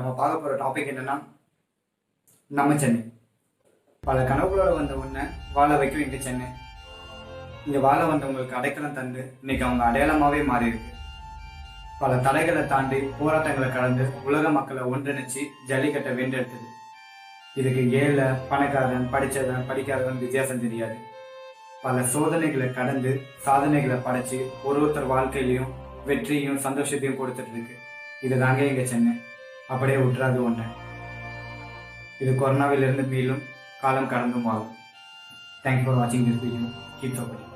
நம்ம பார்க்க போகிற டாபிக் என்னன்னா நம்ம சென்னை. பல கனவுகளோட வந்த ஒன்றை வாழ வைக்கும் இங்கே சென்னை. இங்கே வாழ வந்தவங்களுக்கு அடைக்கலம் தந்து இன்னைக்கு அவங்க அடையாளமாகவே மாறி இருக்கு. பல தடைகளை தாண்டி போராட்டங்களை கடந்து உலக மக்களை ஒன்றிணைச்சு ஜல்லிக்கட்டை வென்றெடுத்தது. இதுக்கு ஏழை பணக்காரன் படித்தவன் படிக்காதவன் வித்தியாசம் தெரியாது. பல சோதனைகளை கடந்து சாதனைகளை படைச்சு ஒருத்தர் வாழ்க்கையிலையும் வெற்றியும் சந்தோஷத்தையும் கொடுத்துட்டு இருக்கு. இதுதாங்க எங்க சென்னை. அப்படியே விட்டுறாது ஒன்று. இது கொரோனாவிலிருந்து மீளும் காலம் கடந்தும் ஆகும். தேங்க்ஸ் ஃபார் வாட்சிங் திஸ் வீடியோ. Keep supporting.